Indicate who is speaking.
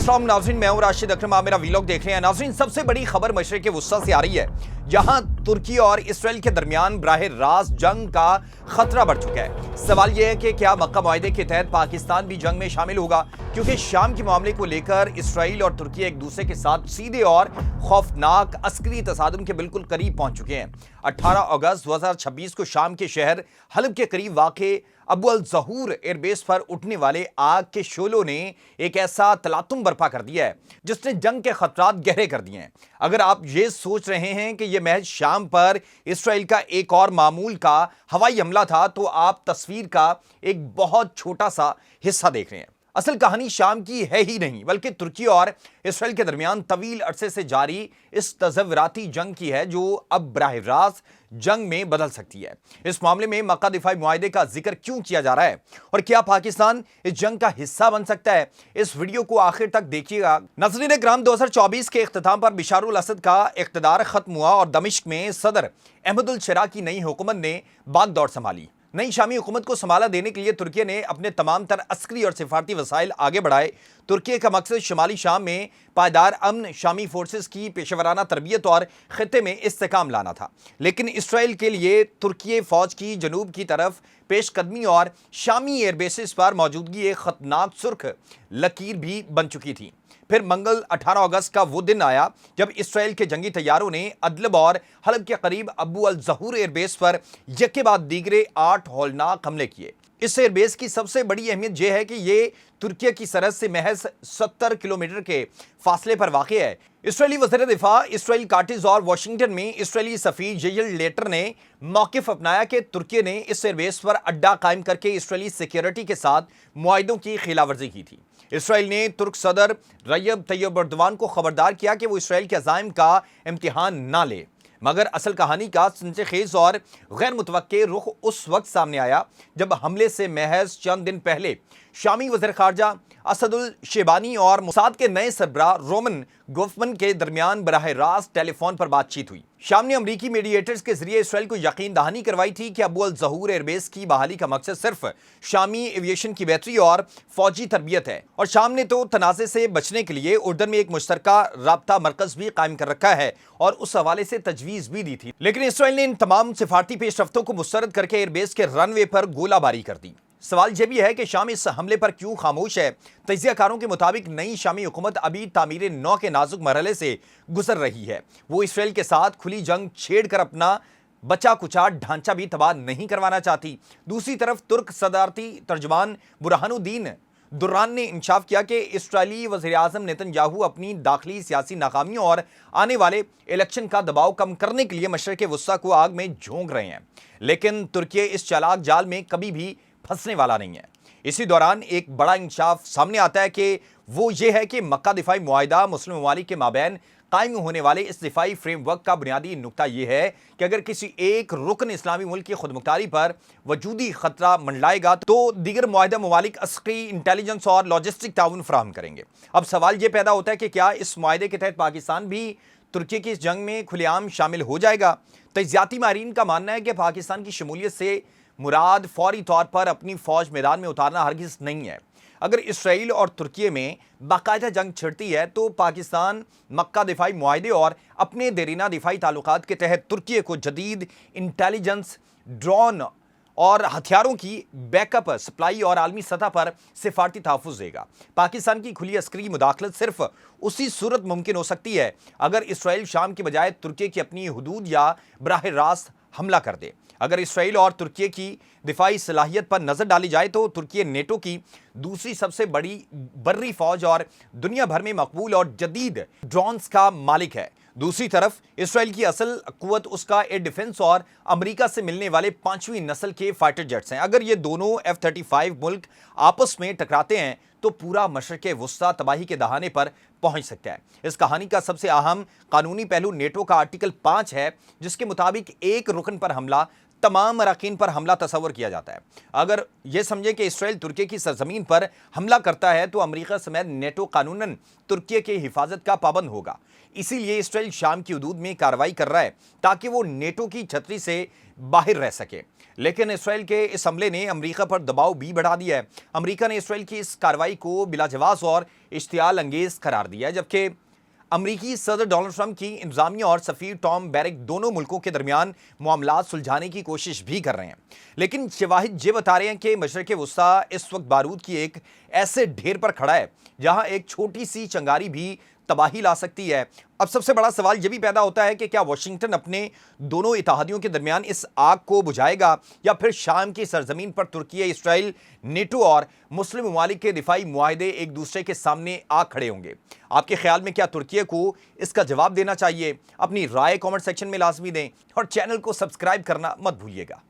Speaker 1: अस्सलाम नाज़रीन, मैं हूं राशिद अकरम, आप मेरा वीलॉग देख रहे हैं। नाज़रीन, सबसे बड़ी खबर मशरिक़ वुस्ता से आ रही है, जहां तुर्की और इसराइल के दरमियान बराह रास्त जंग का खतरा बढ़ चुका है। सवाल यह है कि क्या मक्का मुआहदे के तहत पाकिस्तान भी जंग में शामिल होगा, क्योंकि शाम के मामले को लेकर इसराइल और तुर्की एक दूसरे के साथ सीधे और खौफनाक अस्करी तसादुम के बिल्कुल करीब पहुंच चुके हैं। 18 अगस्त 2026 को शाम के शहर हलब के करीब वाक़े अबू अल ज़हूर एयरबेस पर उठने वाले आग के शोलों ने एक ऐसा तलातुम बर्पा कर दिया है जिसने जंग के खतरात गहरे कर दिए हैं। अगर आप ये सोच रहे हैं कि यह महज शाम पर इसराइल का एक और मामूल का हवाई हमला था, तो आप तस्वीर का एक बहुत छोटा सा हिस्सा देख रहे हैं। असल कहानी शाम की है ही नहीं, बल्कि तुर्की और इसराइल के दरमियान तवील अरसे से जारी इस तज़व्वुराती जंग की है, जो अब बराह रास्त जंग में बदल सकती है। इस मामले में मक्का दिफाई मुआहदे का जिक्र क्यों किया जा रहा है और क्या पाकिस्तान इस जंग का हिस्सा बन सकता है, इस वीडियो को आखिर तक देखिएगा। नाज़रीन इकराम, 2024 के इख्तिताम पर बशारुल असद का इक़्तिदार खत्म हुआ और दमिश्क में सदर अहमदुल शरा की नई हुकूमत ने बागडोर संभाली। नई शामी हुकूमत को संभाला देने के लिए तुर्की ने अपने तमाम तर अस्करी और सिफारती वसाइल आगे बढ़ाए। तुर्की का मकसद शुमाली शाम में पायदार अमन, शामी फोर्सेस की पेशेवराना तरबियत और खित्ते में इस्तेकाम लाना था। लेकिन इसराइल के लिए तुर्की फौज की जनूब की तरफ पेशकदमी और शामी एयरबेसिस पर मौजूदगी एक खतरनाक सुर्ख लकीर भी बन चुकी थी। फिर मंगल 18 अगस्त का वो दिन आया जब इसराइल के जंगी तैयारों ने अदलब और हलब के करीब अबू अल ज़हूर एयरबेस पर यके बाद दीगरे 8 हौलनाक हमले किए। इस एयरबेस की सबसे बड़ी अहमियत यह है कि ये तुर्की की सरहद से महज 70 किलोमीटर के फासले पर वाक़ है। इसराइली वज़ीर दिफा इसराइल काटिज़ और वाशिंगटन में इसराइली सफ़ीर येल लेटर ने मौक़िफ़ अपनाया कि तुर्की ने इस एयरबेस पर अड्डा कायम करके इसराइली सिक्योरिटी के साथ मुआहिदों की खिलाफवर्जी की थी। इसराइल ने तुर्क सदर रजब तय्यब एर्दोगान को खबरदार किया कि वो इसराइल के अज़ाइम का इम्तिहान ना ले, मगर असल कहानी का सनसनीखेज़ और गैर मुतवक्के रुख उस वक्त सामने आया जब हमले से महज चंद दिन पहले शामी वज़ीर ख़ारजा असदुल शेबानी और मोसाद के नए सरबराह रोमन गोफमन के दरमियान बराह रास्त टेलीफोन पर बातचीत हुई। शाम ने अमरीकी मीडिएटर्स के जरिए इसराइल को यकीन दहानी करवाई थी कि अबू अल ज़हूर एयरबेस की बहाली का मकसद सिर्फ शामी एविएशन की बेहतरी और फौजी तरबियत है। और शाम ने तो तनाज़े से बचने के लिए उर्दन में एक मुश्तरका राब्ता मरकज़ भी कायम कर रखा है और उस हवाले से तजवीज़ भी दी थी। लेकिन इसराइल ने इन तमाम सिफारती पेशरफ्तों को मुस्तरद करके एयरबेस के रनवे पर गोलाबारी कर दी। सवाल यह भी है कि शाम इस हमले पर क्यों खामोश है। तजियाकारों के मुताबिक नई शामी हुकूमत अभी तामीर नौ के नाजुक मरहले से गुजर रही है। वो इसराइल के साथ खुली जंग छेड़कर अपना बचा कुचा ढांचा भी तबाह नहीं करवाना चाहती। दूसरी तरफ तुर्क सदारती तर्जमान बुरहानुद्दीन दुर्रान ने इंशाफ किया कि इसराइली वज़ीर आज़म नेतन्याहू अपनी दाखिली सियासी नाकामियों और आने वाले इलेक्शन का दबाव कम करने के लिए मशरिक़ वुस्ता को आग में झोंक रहे हैं। लेकिन तुर्की इस चालाक जाल में कभी भी फंसने वाला नहीं है। इसी दौरान एक बड़ा इंकशाफ सामने आता है कि वो ये है कि मक्का दिफाई मुआहिदा मुस्लिम ममालिक के माबैन कायम होने वाले इस दिफाई फ्रेमवर्क का बुनियादी नुक्ता यह है कि अगर किसी एक रुकन इस्लामी मुल्क की खुदमुख्तारी पर वजूदी खतरा मंडलाएगा तो दीगर मुआहिदा ममालिक अस्करी, इंटेलिजेंस और लॉजिस्टिक ताउन फराहम करेंगे। अब सवाल ये पैदा होता है कि क्या इस मुआहिदे के तहत पाकिस्तान भी तुर्की की इस जंग में खुलेआम शामिल हो जाएगा। तजियाती माहिरीन का मानना है कि पाकिस्तान की शमूलियत से मुराद फौरी तौर पर अपनी फौज मैदान में उतारना हरगिज़ नहीं है। अगर इसराइल और तुर्की में बाकायदा जंग छिड़ती है तो पाकिस्तान मक्का दिफाई मुआहिदे और अपने देरीना दिफाई ताल्लुकात के तहत तुर्की को जदीद इंटेलिजेंस, ड्रोन और हथियारों की बैकअप सप्लाई और आलमी सतह पर सिफारती तहफ़्फ़ुज़ देगा। पाकिस्तान की खुली अस्करी मुदाखलत सिर्फ उसी सूरत मुमकिन हो सकती है अगर इसराइल शाम के बजाय तुर्की की अपनी हुदूद या बराह रास्त हमला कर दे। अगर इसराइल और तुर्की की दिफाई सलाहियत पर नज़र डाली जाए तो तुर्की नेटो की दूसरी सबसे बड़ी बर्री फौज और दुनिया भर में मकबूल और जदीद ड्रोन्स का मालिक है। दूसरी तरफ इसराइल की असल कुव्वत उसका एयर डिफेंस और अमेरिका से मिलने वाले 5वीं नस्ल के फाइटर जेट्स हैं। अगर ये दोनों F-35 मुल्क आपस में टकराते हैं तो पूरा मशरिक़ वुस्ता तबाही के दहाने पर पहुंच सकता है। इस कहानी का सबसे अहम कानूनी पहलू नेटो का आर्टिकल 5 है, जिसके मुताबिक एक रुकन पर हमला तमाम अराकीन पर हमला तस्वर किया जाता है। अगर ये समझे कि इसराइल तुर्की की सरजमीन पर हमला करता है तो अमेरिका समेत नेटो कानूनन तुर्की की हिफाजत का पाबंद होगा। इसीलिए इसराइल शाम की हदूद में कार्रवाई कर रहा है ताकि वो नेटो की छतरी से बाहर रह सके। लेकिन इसराइल के इस हमले ने अमेरिका पर दबाव भी बढ़ा दिया है। अमेरिका ने इसराइल की इस कार्रवाई को बिलाजवाज और इश्तियाल अंगेज करार दिया है, जबकि अमरीकी सदर डोनाल्ड ट्रंप की इंतजामिया और सफीर टॉम बैरक दोनों मुल्कों के दरमियान मामलात सुलझाने की कोशिश भी कर रहे हैं। लेकिन शवाहिद ये बता रहे हैं कि मशरक़ वुस्ता इस वक्त बारूद की एक ऐसे ढेर पर खड़ा है जहां एक छोटी सी चंगारी भी तबाही ला सकती है। अब सबसे बड़ा सवाल यह भी पैदा होता है कि क्या वाशिंगटन अपने दोनों इत्तेहादियों के दरमियान इस आग को बुझाएगा या फिर शाम की सरजमीन पर तुर्की, इसराइल, नेटो और मुस्लिम ममालिक के दिफाई मुआहदे एक दूसरे के सामने आ खड़े होंगे। आपके ख्याल में क्या तुर्की को इसका जवाब देना चाहिए? अपनी राय कमेंट सेक्शन में लाजमी दें और चैनल को सब्सक्राइब करना मत भूलिएगा।